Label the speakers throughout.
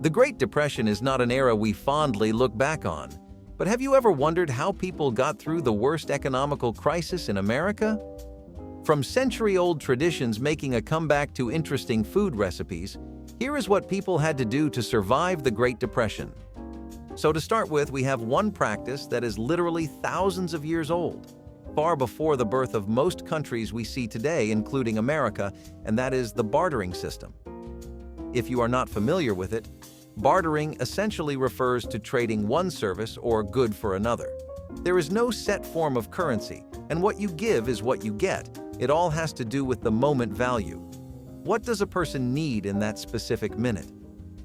Speaker 1: The Great Depression is not an era we fondly look back on, but have you ever wondered how people got through the worst economical crisis in America? From century-old traditions making a comeback to interesting food recipes, here is what people had to do to survive the Great Depression. So to start with, we have one practice that is literally thousands of years old, far before the birth of most countries we see today, including America, and that is the bartering system. If you are not familiar with it, bartering essentially refers to trading one service or good for another. There is no set form of currency, and what you give is what you get. It all has to do with the moment value. What does a person need in that specific minute?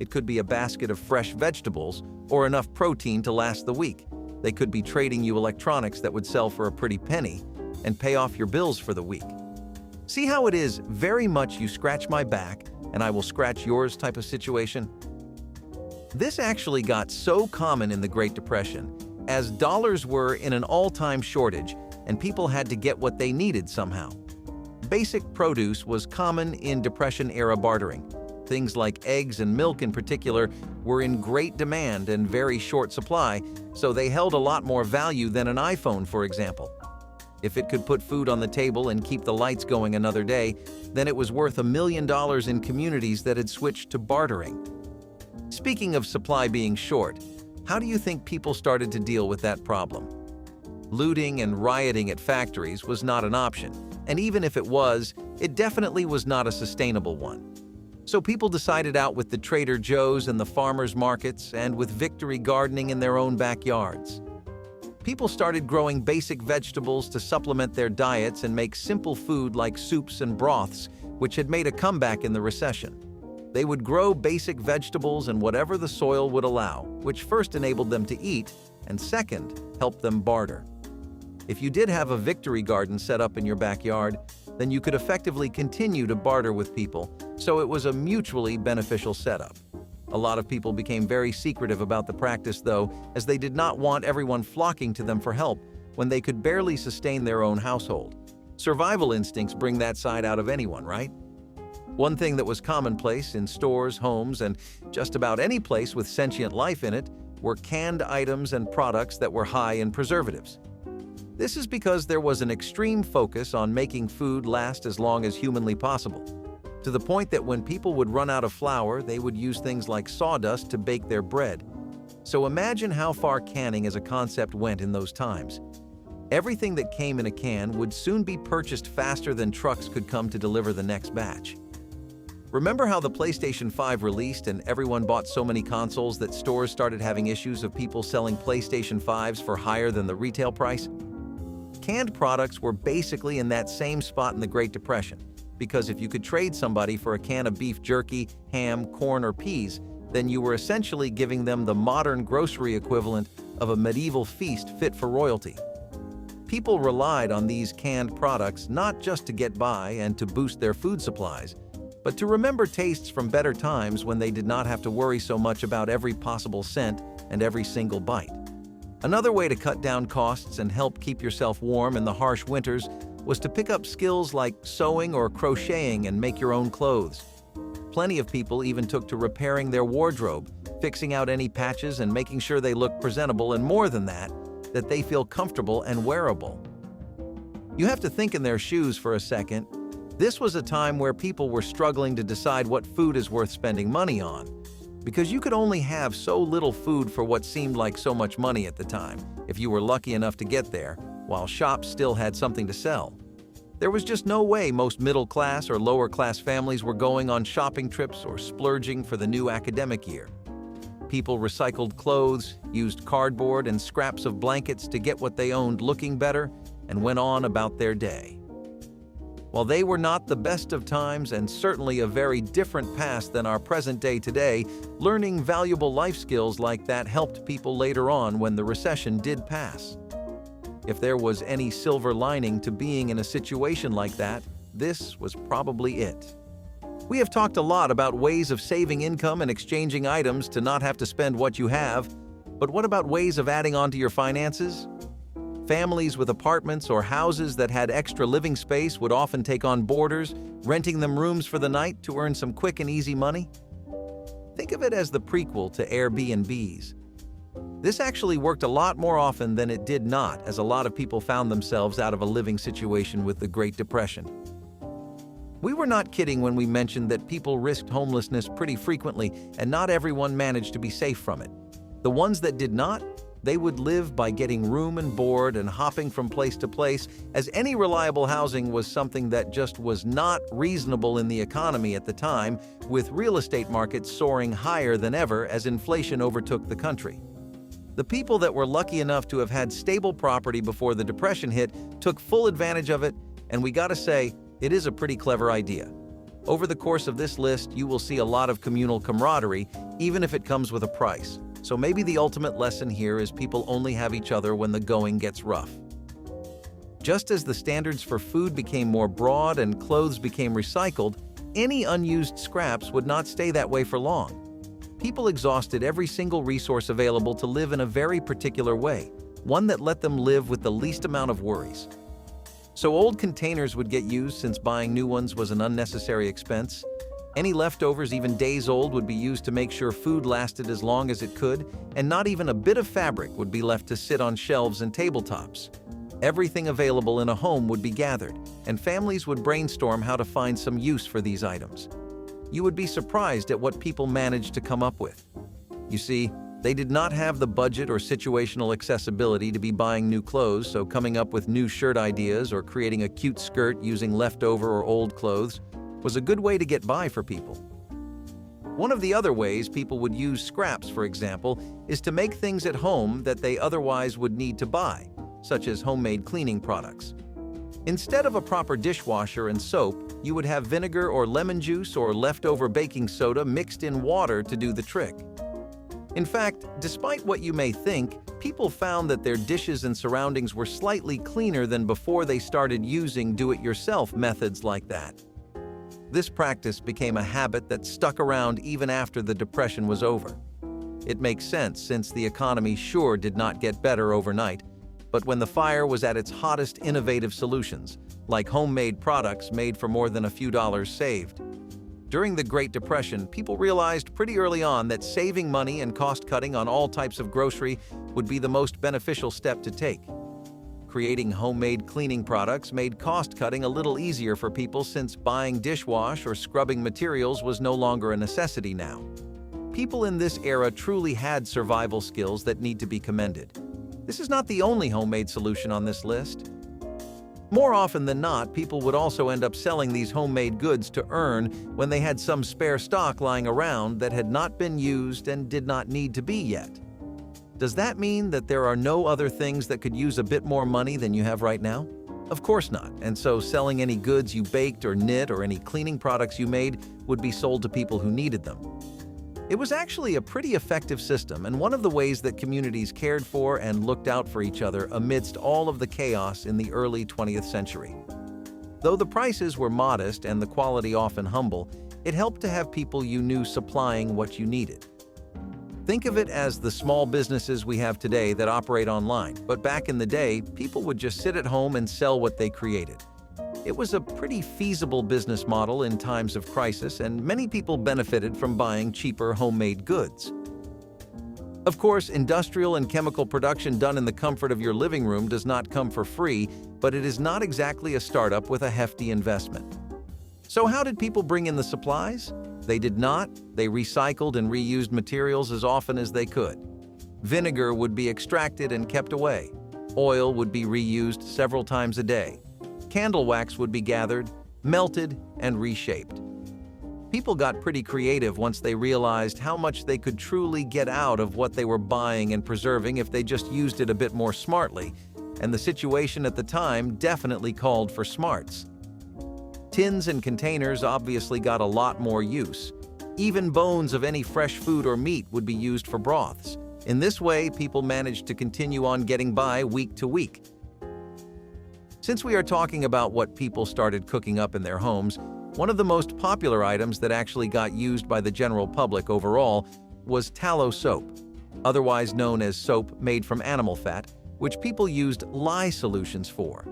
Speaker 1: It could be a basket of fresh vegetables or enough protein to last the week. They could be trading you electronics that would sell for a pretty penny and pay off your bills for the week. See how it is very much you scratch my back and I will scratch yours type of situation? This actually got so common in the Great Depression, as dollars were in an all-time shortage and people had to get what they needed somehow. Basic produce was common in Depression-era bartering. Things like eggs and milk in particular were in great demand and very short supply, so they held a lot more value than an iPhone, for example. If it could put food on the table and keep the lights going another day, then it was worth $1 million in communities that had switched to bartering. Speaking of supply being short, how do you think people started to deal with that problem? Looting and rioting at factories was not an option, and even if it was, it definitely was not a sustainable one. So people decided out with the Trader Joe's and the farmers' markets and with victory gardening in their own backyards. People started growing basic vegetables to supplement their diets and make simple food like soups and broths, which had made a comeback in the recession. They would grow basic vegetables and whatever the soil would allow, which first enabled them to eat, and second, helped them barter. If you did have a victory garden set up in your backyard, then you could effectively continue to barter with people, so it was a mutually beneficial setup. A lot of people became very secretive about the practice, though, as they did not want everyone flocking to them for help when they could barely sustain their own household. Survival instincts bring that side out of anyone, right? One thing that was commonplace in stores, homes, and just about any place with sentient life in it were canned items and products that were high in preservatives. This is because there was an extreme focus on making food last as long as humanly possible, to the point that when people would run out of flour, they would use things like sawdust to bake their bread. So imagine how far canning as a concept went in those times. Everything that came in a can would soon be purchased faster than trucks could come to deliver the next batch. Remember how the PlayStation 5 released and everyone bought so many consoles that stores started having issues of people selling PlayStation 5s for higher than the retail price? Canned products were basically in that same spot in the Great Depression, because if you could trade somebody for a can of beef jerky, ham, corn, or peas, then you were essentially giving them the modern grocery equivalent of a medieval feast fit for royalty. People relied on these canned products not just to get by and to boost their food supplies, but to remember tastes from better times when they did not have to worry so much about every possible cent and every single bite. Another way to cut down costs and help keep yourself warm in the harsh winters was to pick up skills like sewing or crocheting and make your own clothes. Plenty of people even took to repairing their wardrobe, fixing out any patches and making sure they look presentable, and more than that they feel comfortable and wearable. You have to think in their shoes for a second. This was a time where people were struggling to decide what food is worth spending money on, because you could only have so little food for what seemed like so much money at the time, if you were lucky enough to get there, while shops still had something to sell. There was just no way most middle-class or lower-class families were going on shopping trips or splurging for the new academic year. People recycled clothes, used cardboard and scraps of blankets to get what they owned looking better, and went on about their day. While they were not the best of times and certainly a very different past than our present day today, learning valuable life skills like that helped people later on when the recession did pass. If there was any silver lining to being in a situation like that, this was probably it. We have talked a lot about ways of saving income and exchanging items to not have to spend what you have, but what about ways of adding on to your finances? Families with apartments or houses that had extra living space would often take on boarders, renting them rooms for the night to earn some quick and easy money. Think Think of it as the prequel to Airbnbs. This actually worked a lot more often than it did not, as a lot of people found themselves out of a living situation with the Great Depression. We were not kidding when we mentioned that people risked homelessness pretty frequently, and not everyone managed to be safe from it. The ones that did not, they would live by getting room and board and hopping from place to place, as any reliable housing was something that just was not reasonable in the economy at the time, with real estate markets soaring higher than ever as inflation overtook the country. The people that were lucky enough to have had stable property before the Depression hit took full advantage of it, and we gotta say, it is a pretty clever idea. Over the course of this list, you will see a lot of communal camaraderie, even if it comes with a price. So maybe the ultimate lesson here is people only have each other when the going gets rough. Just as the standards for food became more broad and clothes became recycled, any unused scraps would not stay that way for long. People exhausted every single resource available to live in a very particular way, one that let them live with the least amount of worries. So old containers would get used since buying new ones was an unnecessary expense. Any leftovers, even days old, would be used to make sure food lasted as long as it could, and not even a bit of fabric would be left to sit on shelves and tabletops. Everything available in a home would be gathered, and families would brainstorm how to find some use for these items. You would be surprised at what people managed to come up with. You see, they did not have the budget or situational accessibility to be buying new clothes, so coming up with new shirt ideas or creating a cute skirt using leftover or old clothes was a good way to get by for people. One of the other ways people would use scraps, for example, is to make things at home that they otherwise would need to buy, such as homemade cleaning products. Instead of a proper dishwasher and soap, you would have vinegar or lemon juice or leftover baking soda mixed in water to do the trick. In fact, despite what you may think, people found that their dishes and surroundings were slightly cleaner than before they started using do-it-yourself methods like that. This practice became a habit that stuck around even after the Depression was over. It makes sense since the economy sure did not get better overnight, but when the fire was at its hottest, innovative solutions, like homemade products made for more than a few dollars saved. During the Great Depression, people realized pretty early on that saving money and cost-cutting on all types of grocery would be the most beneficial step to take. Creating homemade cleaning products made cost-cutting a little easier for people since buying dishwash or scrubbing materials was no longer a necessity now. People in this era truly had survival skills that need to be commended. This is not the only homemade solution on this list. More often than not, people would also end up selling these homemade goods to earn when they had some spare stock lying around that had not been used and did not need to be yet. Does that mean that there are no other things that could use a bit more money than you have right now? Of course not, and so selling any goods you baked or knit or any cleaning products you made would be sold to people who needed them. It was actually a pretty effective system and one of the ways that communities cared for and looked out for each other amidst all of the chaos in the early 20th century. Though the prices were modest and the quality often humble, it helped to have people you knew supplying what you needed. Think of it as the small businesses we have today that operate online, but back in the day, people would just sit at home and sell what they created. It was a pretty feasible business model in times of crisis, and many people benefited from buying cheaper homemade goods. Of course, industrial and chemical production done in the comfort of your living room does not come for free, but it is not exactly a startup with a hefty investment. So how did people bring in the supplies? They did not. They recycled and reused materials as often as they could. Vinegar would be extracted and kept away. Oil would be reused several times a day. Candle wax would be gathered, melted, and reshaped. People got pretty creative once they realized how much they could truly get out of what they were buying and preserving if they just used it a bit more smartly, and the situation at the time definitely called for smarts. Tins and containers obviously got a lot more use. Even bones of any fresh food or meat would be used for broths. In this way, people managed to continue on getting by week to week. Since we are talking about what people started cooking up in their homes, one of the most popular items that actually got used by the general public overall was tallow soap, otherwise known as soap made from animal fat, which people used lye solutions for.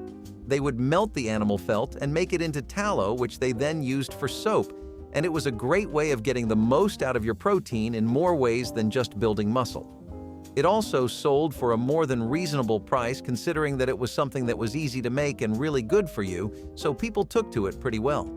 Speaker 1: They would melt the animal fat and make it into tallow, which they then used for soap, and it was a great way of getting the most out of your protein in more ways than just building muscle. It also sold for a more than reasonable price considering that it was something that was easy to make and really good for you, so people took to it pretty well.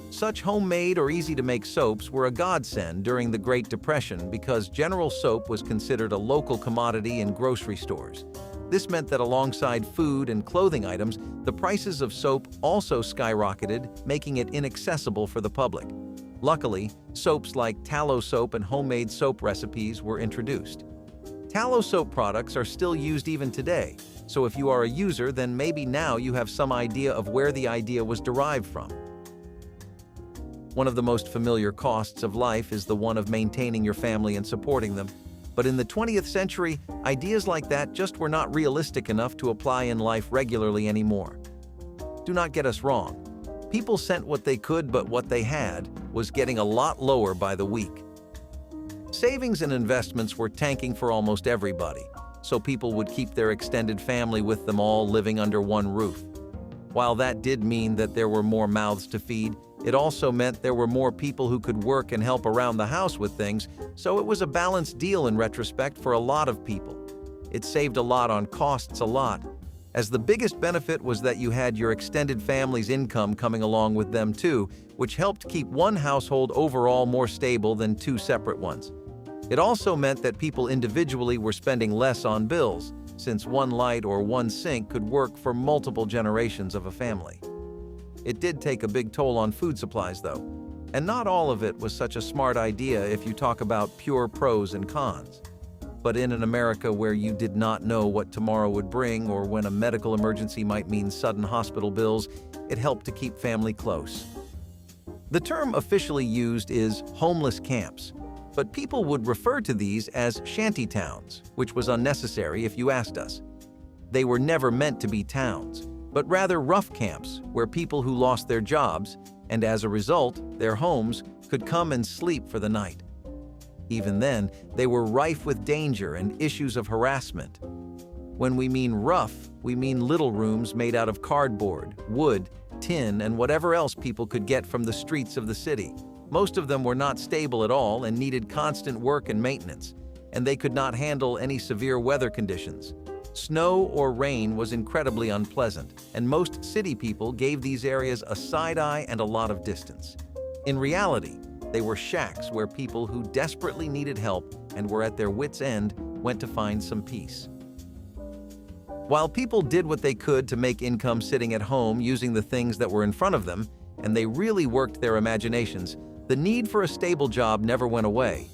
Speaker 1: Such homemade or easy-to-make soaps were a godsend during the Great Depression because General Soap was considered a local commodity in grocery stores. This meant that alongside food and clothing items, the prices of soap also skyrocketed, making it inaccessible for the public. Luckily, soaps like tallow soap and homemade soap recipes were introduced. Tallow soap products are still used even today, so if you are a user, then maybe now you have some idea of where the idea was derived from. One of the most familiar costs of life is the one of maintaining your family and supporting them. But in the 20th century, ideas like that just were not realistic enough to apply in life regularly anymore. Do not get us wrong. People sent what they could, but what they had was getting a lot lower by the week. Savings and investments were tanking for almost everybody, so people would keep their extended family with them all living under one roof. While that did mean that there were more mouths to feed, it also meant there were more people who could work and help around the house with things, so it was a balanced deal in retrospect for a lot of people. It saved a lot on costs as the biggest benefit was that you had your extended family's income coming along with them too, which helped keep one household overall more stable than two separate ones. It also meant that people individually were spending less on bills, since one light or one sink could work for multiple generations of a family. It did take a big toll on food supplies, though, and not all of it was such a smart idea if you talk about pure pros and cons. But in an America where you did not know what tomorrow would bring or when a medical emergency might mean sudden hospital bills, it helped to keep family close. The term officially used is homeless camps, but people would refer to these as shantytowns, which was unnecessary if you asked us. They were never meant to be towns, but rather rough camps where people who lost their jobs, and as a result, their homes, could come and sleep for the night. Even then, they were rife with danger and issues of harassment. When we mean rough, we mean little rooms made out of cardboard, wood, tin, and whatever else people could get from the streets of the city. Most of them were not stable at all and needed constant work and maintenance, and they could not handle any severe weather conditions. Snow or rain was incredibly unpleasant, and most city people gave these areas a side-eye and a lot of distance. In reality, they were shacks where people who desperately needed help and were at their wits' end went to find some peace. While people did what they could to make income sitting at home using the things that were in front of them, and they really worked their imaginations, the need for a stable job never went away.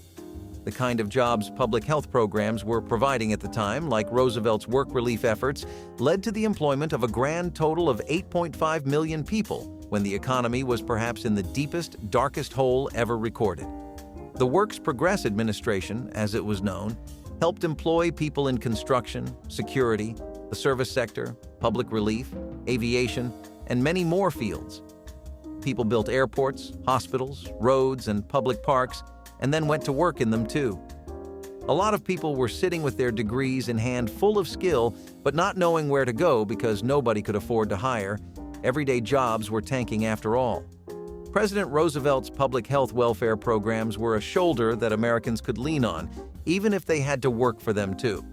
Speaker 1: The kind of jobs public health programs were providing at the time, like Roosevelt's work relief efforts, led to the employment of a grand total of 8.5 million people when the economy was perhaps in the deepest, darkest hole ever recorded. The Works Progress Administration, as it was known, helped employ people in construction, security, the service sector, public relief, aviation, and many more fields. People built airports, hospitals, roads, and public parks, and then went to work in them too. A lot of people were sitting with their degrees in hand full of skill, but not knowing where to go because nobody could afford to hire. Everyday jobs were tanking after all. President Roosevelt's public health welfare programs were a shoulder that Americans could lean on, even if they had to work for them too.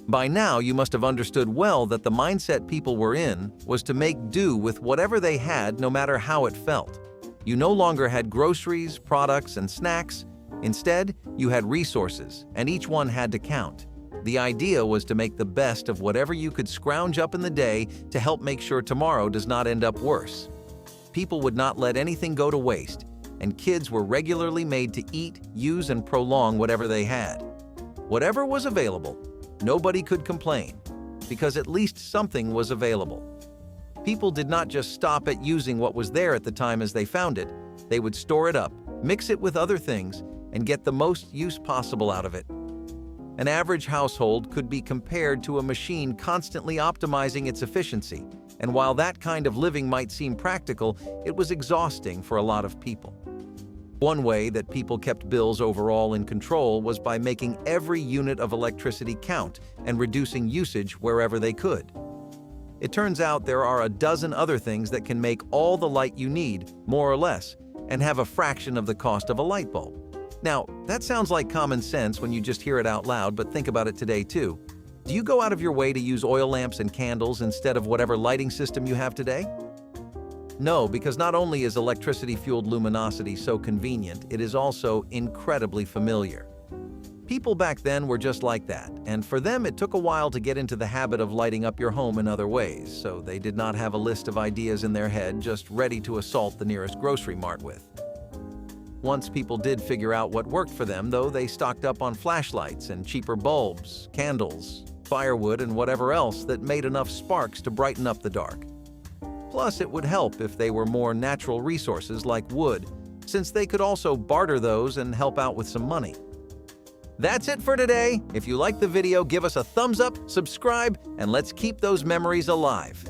Speaker 1: By now, you must have understood well that the mindset people were in was to make do with whatever they had, no matter how it felt. You no longer had groceries, products, and snacks. Instead, you had resources, and each one had to count. The idea was to make the best of whatever you could scrounge up in the day to help make sure tomorrow does not end up worse. People would not let anything go to waste, and kids were regularly made to eat, use, and prolong whatever they had. Whatever was available, nobody could complain, because at least something was available. People did not just stop at using what was there at the time as they found it. They would store it up, mix it with other things, and get the most use possible out of it. An average household could be compared to a machine constantly optimizing its efficiency, and while that kind of living might seem practical, it was exhausting for a lot of people. One way that people kept bills overall in control was by making every unit of electricity count and reducing usage wherever they could. It turns out there are a dozen other things that can make all the light you need, more or less, and have a fraction of the cost of a light bulb. Now, that sounds like common sense when you just hear it out loud, but think about it today too. Do you go out of your way to use oil lamps and candles instead of whatever lighting system you have today? No, because not only is electricity-fueled luminosity so convenient, it is also incredibly familiar. People back then were just like that, and for them it took a while to get into the habit of lighting up your home in other ways, so they did not have a list of ideas in their head just ready to assault the nearest grocery mart with. Once people did figure out what worked for them, though, they stocked up on flashlights and cheaper bulbs, candles, firewood, and whatever else that made enough sparks to brighten up the dark. Plus, it would help if they were more natural resources like wood, since they could also barter those and help out with some money. That's it for today. If you liked the video, give us a thumbs up, subscribe, and let's keep those memories alive.